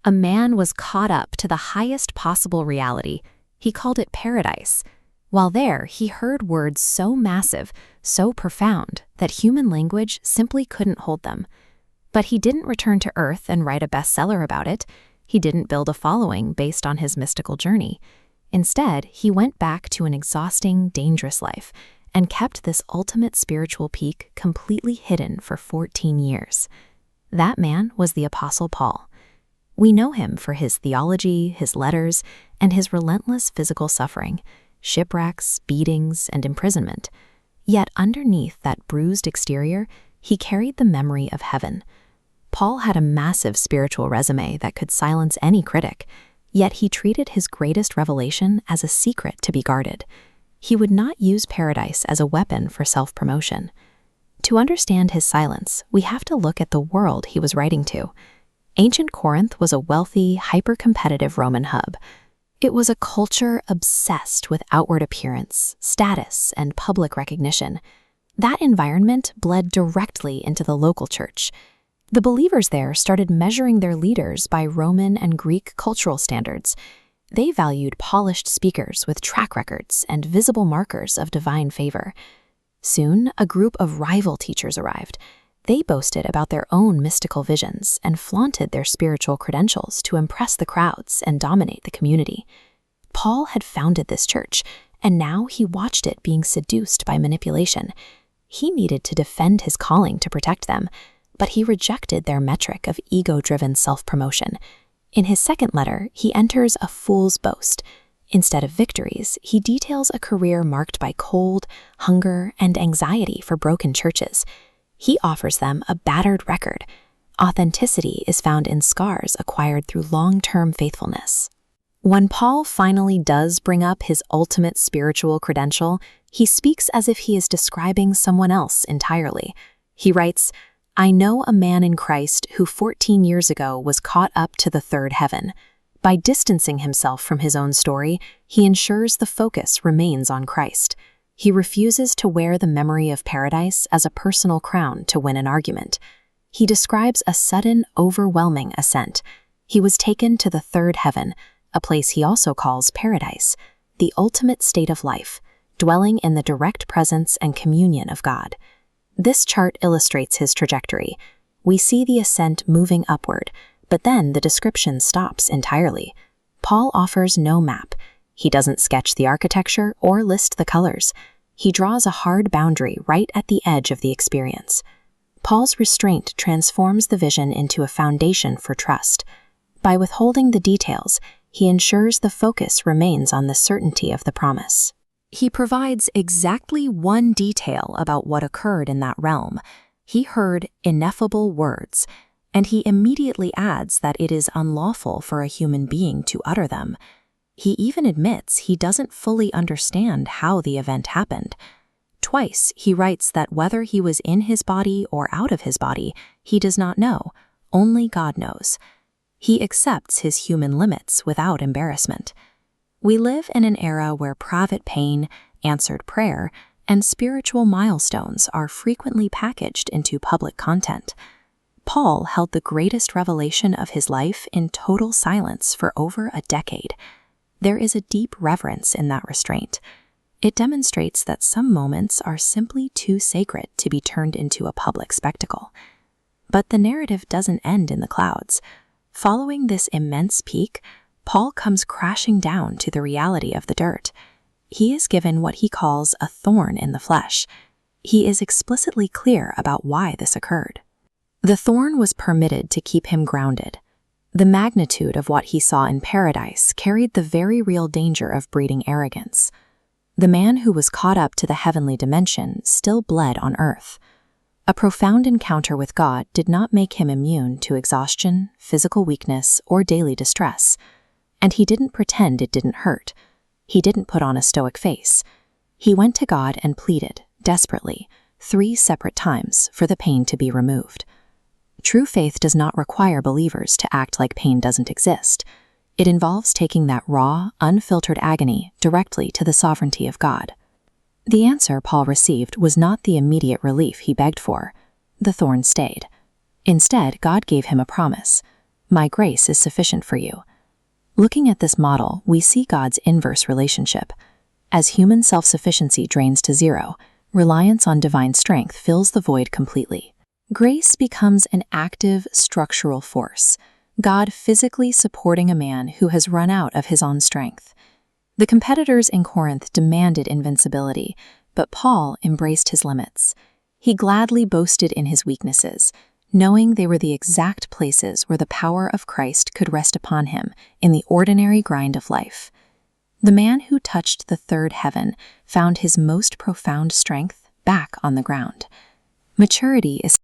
A man was caught up to the highest possible reality. He called it paradise. While there, he heard words so massive, so profound, that human language simply couldn't hold them. But he didn't return to Earth and write a bestseller about it. He didn't build a following based on his mystical journey. Instead, he went back to an exhausting, dangerous life and kept this ultimate spiritual peak completely hidden for 14 years. That man was the Apostle Paul. We know him for his theology, his letters, and his relentless physical suffering, shipwrecks, beatings, and imprisonment. Yet underneath that bruised exterior, he carried the memory of heaven. Paul had a massive spiritual resume that could silence any critic, yet he treated his greatest revelation as a secret to be guarded. He would not use paradise as a weapon for self-promotion. To understand his silence, we have to look at the world he was writing to. Ancient Corinth was a wealthy, hyper-competitive Roman hub. It was a culture obsessed with outward appearance, status, and public recognition. That environment bled directly into the local church. The believers there started measuring their leaders by Roman and Greek cultural standards. They valued polished speakers with track records and visible markers of divine favor. Soon, a group of rival teachers arrived. They boasted about their own mystical visions and flaunted their spiritual credentials to impress the crowds and dominate the community. Paul had founded this church, and now he watched it being seduced by manipulation. He needed to defend his calling to protect them, but he rejected their metric of ego-driven self-promotion. In his second letter, he enters a fool's boast. Instead of victories, he details a career marked by cold, hunger, and anxiety for broken churches. He offers them a battered record. Authenticity is found in scars acquired through long-term faithfulness. When Paul finally does bring up his ultimate spiritual credential, he speaks as if he is describing someone else entirely. He writes, "I know a man in Christ who 14 years ago was caught up to the third heaven. By distancing himself from his own story, he ensures the focus remains on Christ. He refuses to wear the memory of paradise as a personal crown to win an argument. He describes a sudden, overwhelming ascent. He was taken to the third heaven, a place he also calls paradise, the ultimate state of life, dwelling in the direct presence and communion of God." This chart illustrates his trajectory. We see the ascent moving upward, but then the description stops entirely. Paul offers no map. He doesn't sketch the architecture or list the colors. He draws a hard boundary right at the edge of the experience. Paul's restraint transforms the vision into a foundation for trust. By withholding the details, he ensures the focus remains on the certainty of the promise. He provides exactly one detail about what occurred in that realm. He heard ineffable words, and he immediately adds that it is unlawful for a human being to utter them. He even admits he doesn't fully understand how the event happened. Twice, he writes that whether he was in his body or out of his body, he does not know. Only God knows. He accepts his human limits without embarrassment. We live in an era where private pain, answered prayer, and spiritual milestones are frequently packaged into public content. Paul held the greatest revelation of his life in total silence for over a decade. There is a deep reverence in that restraint. It demonstrates that some moments are simply too sacred to be turned into a public spectacle. But the narrative doesn't end in the clouds. Following this immense peak, Paul comes crashing down to the reality of the dirt. He is given what he calls a thorn in the flesh. He is explicitly clear about why this occurred. The thorn was permitted to keep him grounded. The magnitude of what he saw in paradise carried the very real danger of breeding arrogance. The man who was caught up to the heavenly dimension still bled on earth. A profound encounter with God did not make him immune to exhaustion, physical weakness, or daily distress. And he didn't pretend it didn't hurt. He didn't put on a stoic face. He went to God and pleaded, desperately, 3 separate times for the pain to be removed. True faith does not require believers to act like pain doesn't exist. It involves taking that raw, unfiltered agony directly to the sovereignty of God. The answer Paul received was not the immediate relief he begged for. The thorn stayed. Instead, God gave him a promise. "My grace is sufficient for you." Looking at this model, we see God's inverse relationship. As human self-sufficiency drains to zero, reliance on divine strength fills the void completely. Grace becomes an active, structural force, God physically supporting a man who has run out of his own strength. The competitors in Corinth demanded invincibility, but Paul embraced his limits. He gladly boasted in his weaknesses, knowing they were the exact places where the power of Christ could rest upon him in the ordinary grind of life. The man who touched the third heaven found his most profound strength back on the ground. Maturity is